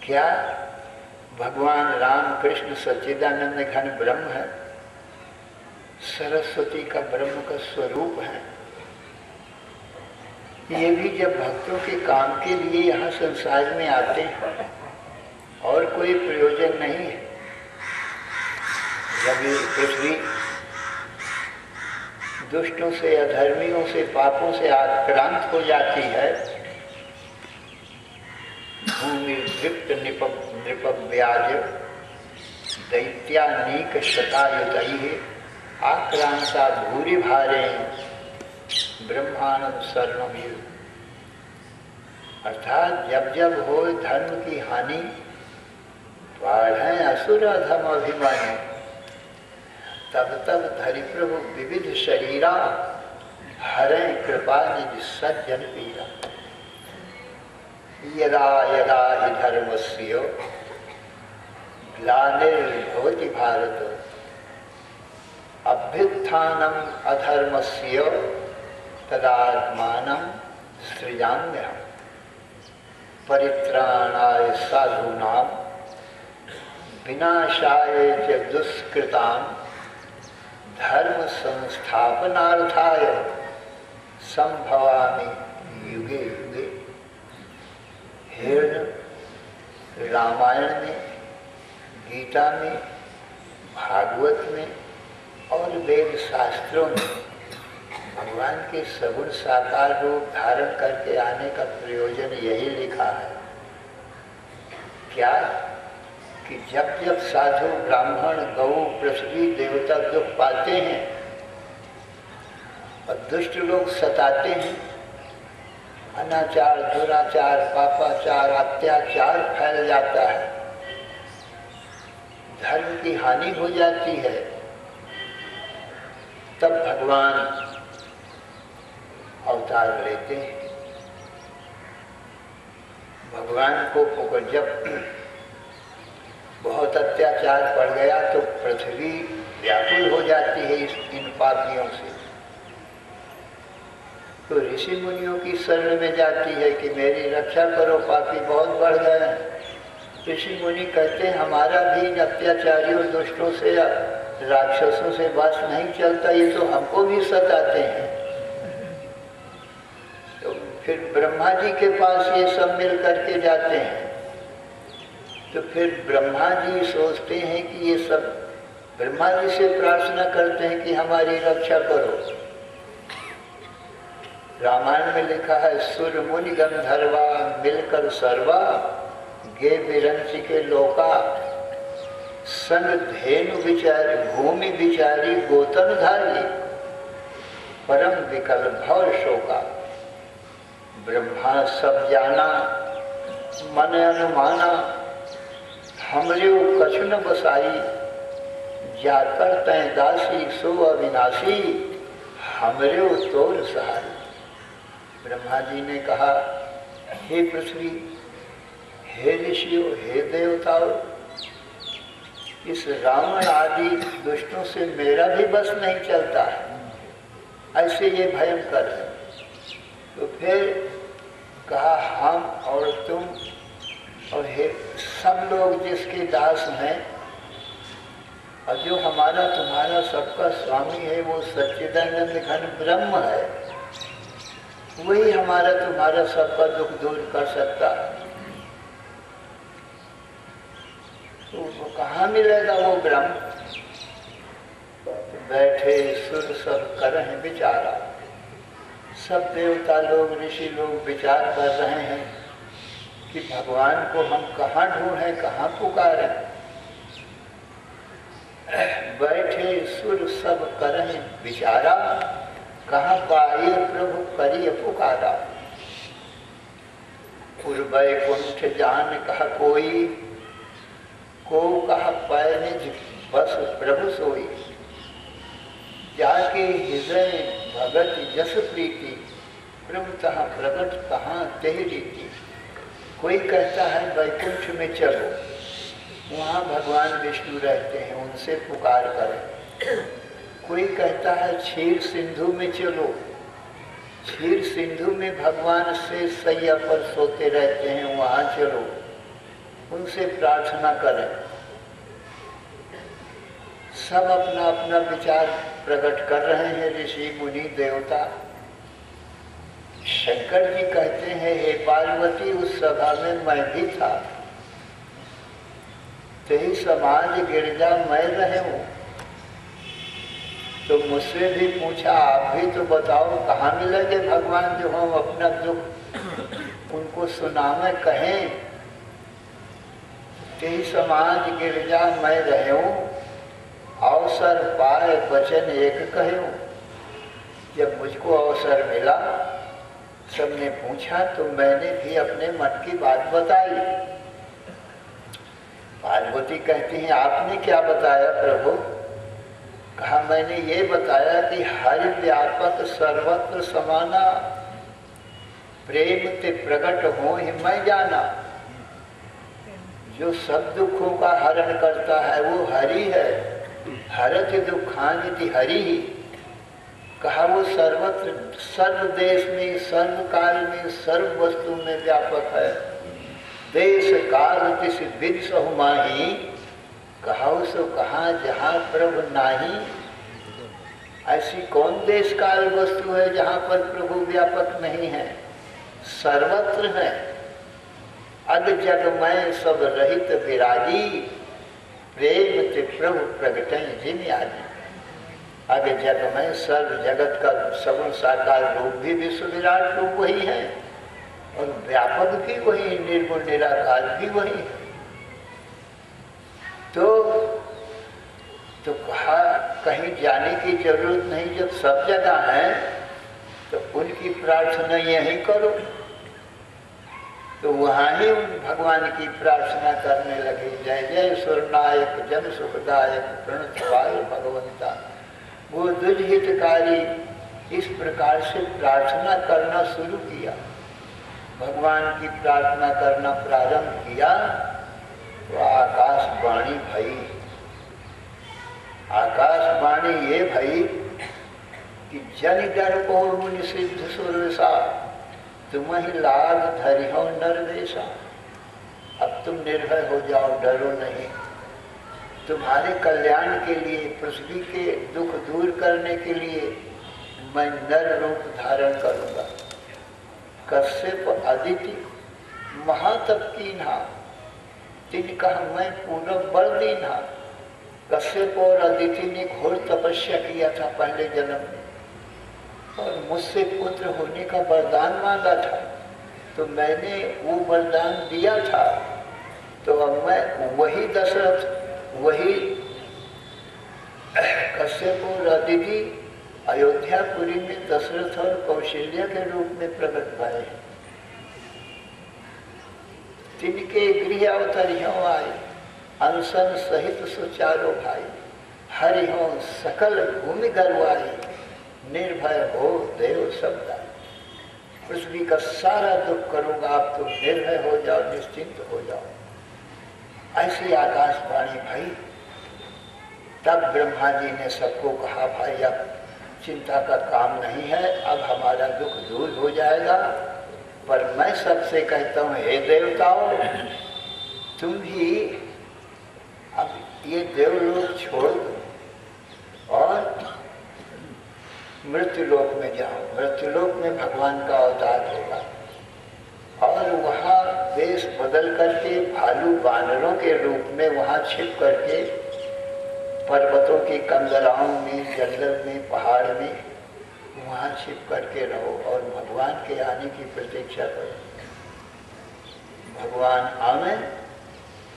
क्या भगवान राम कृष्ण सच्चिदानंद घन ब्रह्म है, सरस्वती का ब्रह्म का स्वरूप है। ये भी जब भक्तों के काम के लिए यहाँ संसार में आते हैं और कोई प्रयोजन नहीं है। जब ये पृथ्वी दुष्टों से, अधर्मियों से, पापों से आक्रांत हो जाती है, भूमि दृप्त नृपव्याज दैत्यानीक शतायुतैः आक्रांता भूरि भारे ब्रह्मांड शरणम। अर्थात जब जब हो धर्म की हानि, बाढ़ें असुर अधम अभिमानी, तब तब धरि प्रभु विविध शरीरा हरें कृपा निज सज्जन पीरा। यदा यदा हि धर्मस्य ग्लानिर्भवति भारत अभ्युत्थानम् अधर्मस्य तदात्मानं सृजाम्यहम्। परित्राणाय साधूनां विनाशाय च दुष्कृतां धर्म संस्थापनार्थाय संभवामि युगे युगे। हिरण्य रामायण में, गीता में, भागवत में और वेद शास्त्रों में भगवान के सगुण साकार रूप धारण करके आने का प्रयोजन यही लिखा है। क्या कि जब जब साधु, ब्राह्मण, गौ, पृथ्वी, देवता दुख पाते हैं और दुष्ट लोग सताते हैं, अनाचार, दुराचार, पापाचार, अत्याचार फैल जाता है, धर्म की हानि हो जाती है, तब भगवान अवतार लेते हैं। भगवान को जब बहुत अत्याचार पड़ गया तो पृथ्वी व्याकुल हो जाती है इन पापियों से, तो ऋषि मुनियों की शरण में जाती है कि मेरी रक्षा करो, पापी बहुत बढ़ गए हैं। ऋषि मुनि कहते हैं हमारा भी इन अत्याचारियों, दुष्टों से, राक्षसों से बस नहीं चलता, ये तो हमको भी सताते हैं। तो फिर ब्रह्मा जी के पास ये सब मिल करके जाते हैं। तो फिर ब्रह्मा जी सोचते हैं कि ये सब, ब्रह्मा जी से प्रार्थना करते हैं कि हमारी रक्षा करो। रामायण में लिखा है सुर मुनि गंधर्वा मिलकर सर्वा गे विरंची के लोका संग धेनु विचारी भूमि विचारी गोतन धारी परम विकल भव शोका। ब्रह्मा सब जाना मन अनुमाना हमरे कछु न बसाई जाकर तय दासी सो अविनाशी हमरे तोर सहारी। ब्रह्मा जी ने कहा हे पृथ्वी, हे ऋषियों, हे देवताओं, इस रावण आदि दुष्टों से मेरा भी बस नहीं चलता है, ऐसे ये भयंकर है। तो फिर कहा हम और तुम और हे सब लोग जिसके दास हैं और जो हमारा तुम्हारा सबका स्वामी है, वो सच्चिदानंद घन ब्रह्म है, वही हमारा तुम्हारा सबका दुख दूर कर सकता है। तो वो कहाँ मिलेगा वो ब्रह्म? तो बैठे सुर सब कर रहे विचारा, सब देवता लोग, ऋषि लोग विचार कर रहे हैं कि भगवान को हम कहाँ ढूंढें, कहाँ पुकारें। बैठे सुर सब करें विचारा, कहाँ पाए प्रभु करिए पुकारा। वैकुंठ जान कहा कोई, को कहा पाए निज बस प्रभु सोई। जाके हृदय भगत जस प्रीति, प्रभु तहाँ प्रगट कहाँ तेह रीति। कोई कहता है वैकुंठ में चलो, वहाँ भगवान विष्णु रहते हैं, उनसे पुकार करें। कोई कहता है क्षीर सिंधु में चलो, क्षीर सिंधु में भगवान से सैया पर सोते रहते हैं, वहाँ चलो। उनसे प्रार्थना करें। सब अपना अपना विचार प्रकट कर रहे हैं, ऋषि मुनि देवता। शंकर जी कहते हैं, हे पार्वती, उस सभा में मैं भी था, तेरी समाज गिरजा मैं रहे हूँ। तो मुझसे भी पूछा, आप भी तो बताओ कहाँ मिलेंगे भगवान जो हम अपना दुख उनको सुनावे कहें। तेरी समाज गिरजा मैं रहे हूँ, अवसर पाए वचन एक कहूँ। जब मुझको अवसर मिला, सबने पूछा तो मैंने भी अपने मन की बात बताई। पार्वती कहती हैं, आपने क्या बताया प्रभु? कहा, मैंने ये बताया कि हरि व्यापक सर्वत्र समाना, प्रेम ते प्रकट हो ही मैं जाना। जो सब दुखों का हरण करता है वो हरि है। हरत दुखान्ति हरि ही। कहा, वो सर्वत्र, सर्व देश में, सर्व काल में, सर्व वस्तु में व्यापक है। देश काल तिस विद सहु माही। कहा, सो कहा जहाँ प्रभु नाही। ऐसी कौन देश काल वस्तु है जहाँ पर प्रभु व्यापक नहीं है? सर्वत्र है। अग जग में सब रहित विरागी, प्रेम ते प्रभु प्रगटन जिन आदि। अग जग में सर्व जगत का सगुण साकार रूप भी विश्व विराट रूप वही है और व्यापक भी वही, निर्गुण निराकार भी वही है। तो कहा, कहीं जाने की जरूरत नहीं, जब सब जगह है तो उनकी प्रार्थना यहीं करो। तो वहाँ ही उन भगवान की प्रार्थना करने लगे। जय जय सुरनायक जन सुखदायक प्रणतपाल भगवंता। वो दुज हितकारी इस प्रकार से प्रार्थना करना शुरू किया। भगवान की प्रार्थना करना प्रारंभ किया तो आकाशवाणी भई। आकाशवाणी ये भई कि जन डर को मुनि सिद्ध सुरसा, तुम ही लाग धरि हो नरवेशा। अब तुम निर्भय हो जाओ, डरो नहीं। तुम्हारे कल्याण के लिए, पृथ्वी के दुख दूर करने के लिए मैं नर रूप धारण करूंगा। कश्यप अदिति महातप कीन्हा, तिनका मैं पूर्ण बल दीन्हा। कश्यप और अदिति ने घोर तपस्या किया था पहले जन्म में और मुझसे पुत्र होने का वरदान मांगा था, तो मैंने वो वरदान दिया था। तो अब मैं वही दशरथ, वही कश्यप और अदिति अयोध्यापुरी में दशरथ और कौशल्या के रूप में प्रकट भये। तिनके गृह अवतरियों आए, अनशन सहित सुचारो भाई। हरिहो सकल भूमि गरवाई, निर्भय हो देव शब्द। पृथ्वी का सारा दुख करूंगा, आप तो निर्भय हो जाओ, निश्चिंत हो जाओ। ऐसी आकाशवाणी भाई। तब ब्रह्मा जी ने सबको कहा, भाई अब चिंता का काम नहीं है, अब हमारा दुख दूर हो जाएगा। पर मैं सबसे कहता हूँ, हे देवताओं, तुम भी अब ये देवलोक छोड़ दो और मृत्युलोक में जाओ। मृत्युलोक में भगवान का अवतार होगा और वहाँ वेश बदल करके भालू वानरों के रूप में वहाँ छिप करके पर्वतों की कंदराओं में, जंगल में, पहाड़ में वहाँ छिप करके रहो और भगवान के आने की प्रतीक्षा करो। भगवान आवे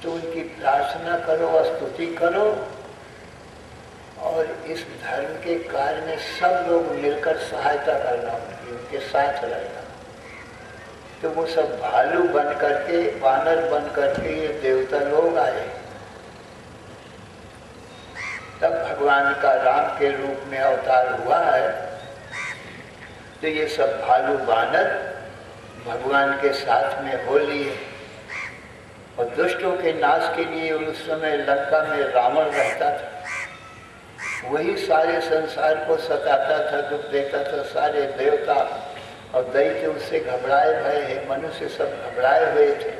तो उनकी प्रार्थना करो, स्तुति करो और इस धर्म के कार्य में सब लोग मिलकर सहायता करना, उनके साथ रहना। तो वो सब भालू बन करके, वानर बन करके ये देवता लोग आए। तब भगवान का राम के रूप में अवतार हुआ है। तो ये सब भालू वानर भगवान के साथ में हो लिए और दुष्टों के नाश के लिए उस समय लंका में रावण रहता था। वही सारे संसार को सताता था, दुख देता था। सारे देवता और दैत्य उससे घबराए भये हैं, मनुष्य सब घबराए हुए थे।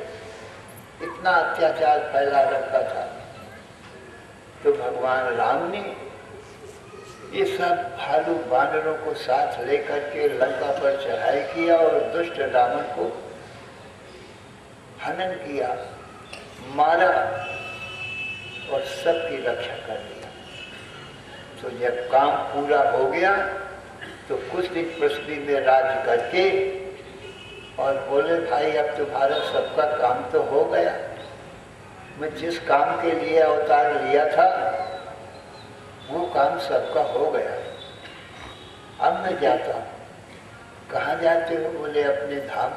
इतना अत्याचार फैला रखा था। तो भगवान राम ने ये सब भालू बानरों को साथ लेकर के लंका पर चढ़ाई किया और दुष्ट रावण को हनन किया, मारा और सबकी रक्षा कर दिया। तो जब काम पूरा हो गया तो कुछ दिन पृथ्वी में राज्य करके और बोले भाई अब तुम्हारा सबका काम तो हो गया, मैं जिस काम के लिए अवतार लिया था वो काम सबका हो गया, अब मैं जाता हूँ। कहाँ जाते हो? बोले अपने धाम।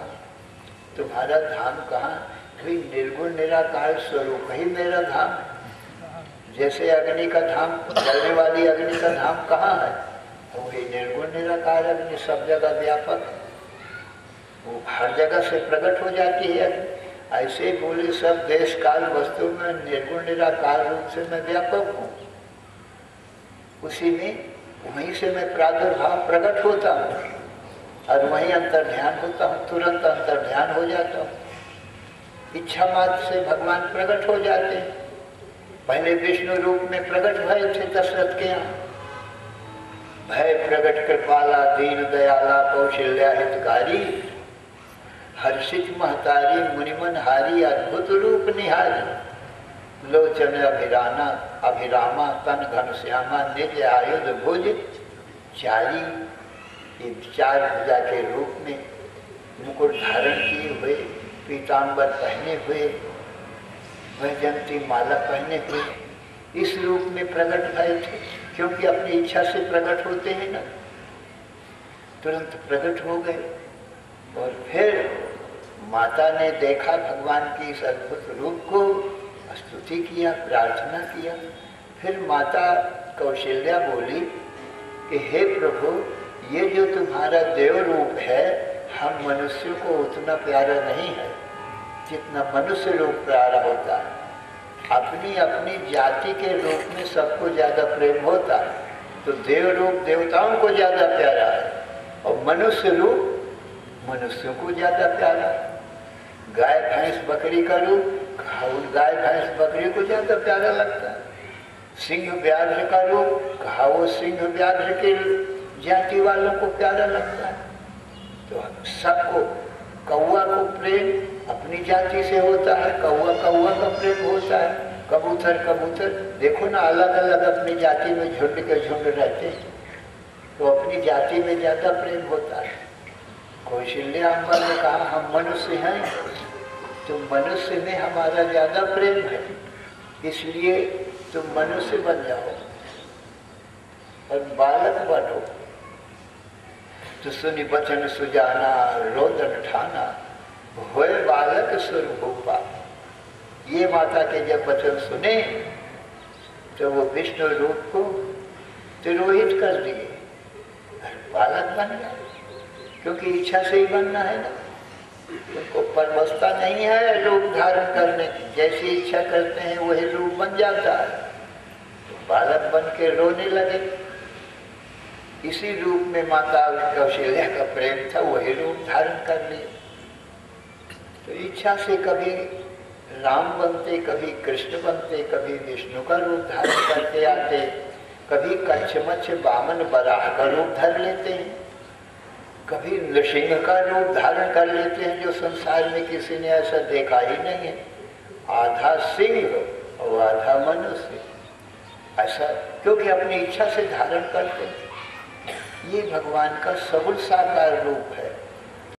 तुम्हारा धाम कहाँ? भाई निर्गुण निराकार स्वरूप ही मेरा धाम। जैसे अग्नि का धाम, जलने वाली अग्नि का धाम कहाँ है? तो वही निर्गुण निराकार अग्नि सब जगह व्यापक है, वो हर जगह से प्रकट हो जाती है अग्नि। ऐसे बोले सब देश काल वस्तु में निर्गुण निराकार रूप से मैं व्यापक हूँ, उसी में वहीं से मैं प्रादुर्भाव प्रकट होता हूँ और वहीं अंतर ध्यान होता हूँ, तुरंत अंतर ध्यान हो जाता हूँ। इच्छा मात्र से भगवान प्रकट हो जाते हैं। पहले विष्णु रूप में प्रकट भय थे दशरथ के यहाँ, भय प्रकट कृपाला दीन दयाला कौशल्या हितकारी, हर्षित महतारी मुनिमन हारी अद्भुत रूप निहारी, लोचन अभिराना अभिरामा तन घन श्यामा निज आयुध भुज चारी। ये चार भुजा के रूप में मुकुट धारण किए हुए, पीताम्बर पहने हुए, वैजयंती माला पहने हुए इस रूप में प्रकट भए थे, क्योंकि अपनी इच्छा से प्रकट होते हैं ना, तुरंत प्रकट हो गए। और फिर माता ने देखा भगवान की इस अद्भुत रूप को, स्तुति किया, प्रार्थना किया। फिर माता कौशल्या बोली कि हे प्रभु, ये जो तुम्हारा देव रूप है हम मनुष्यों को उतना प्यारा नहीं है जितना मनुष्य रूप प्यारा होता है। अपनी अपनी जाति के रूप में सबको ज्यादा प्रेम होता है, तो देव रूप देवताओं को ज्यादा प्यारा है और मनुष्य रूप मनुष्यों को ज्यादा प्यारा है। गाय भैंस बकरी का रूप गाय भैंस बकरी को ज्यादा प्यारा लगता है। सिंह व्याघ्र का रूप कहा वो सिंह व्याघ्र के जाति वालों को प्यारा लगता है। तो सबको, कौआ को प्रेम अपनी जाति से होता है, कौआ कौआ का प्रेम होता है, कबूतर कबूतर, देखो ना अलग अलग अपनी जाति में झुंड के झुंड रहते हैं, तो अपनी जाति में ज्यादा प्रेम होता है। कौशल्या अम्बा ने कहा हम मनुष्य हैं तो मनुष्य में हमारा ज्यादा प्रेम है, इसलिए तुम मनुष्य बन जाओ और बालक बनो। तो सुनि बचन सुजाना रोदन ठाना होए बालक स्वरूपा। ये माता के जब वचन सुने तो वो विष्णु रूप को तिरोहित कर दिए, बालक बन गया, क्योंकि इच्छा से ही बनना है ना, उनको परवस्था नहीं है रूप धारण करने की, जैसी इच्छा करते हैं वही रूप बन जाता है। तो बालक बन के रोने लगे, इसी रूप में माता कौशल्या का प्रेम था, वही रूप धारण कर लिए। तो इच्छा से कभी राम बनते, कभी कृष्ण बनते, कभी विष्णु का रूप धारण करके आते, कभी कच्छ मच्छ वामन बराह का रूप धर लेते हैं, कभी नृसिंह का रूप धारण कर लेते हैं, जो संसार में किसी ने ऐसा देखा ही नहीं है। आधा सिंह और आधा मनुष्य, ऐसा क्योंकि अपनी इच्छा से धारण करते हैं। ये भगवान का सगुण साकार रूप है।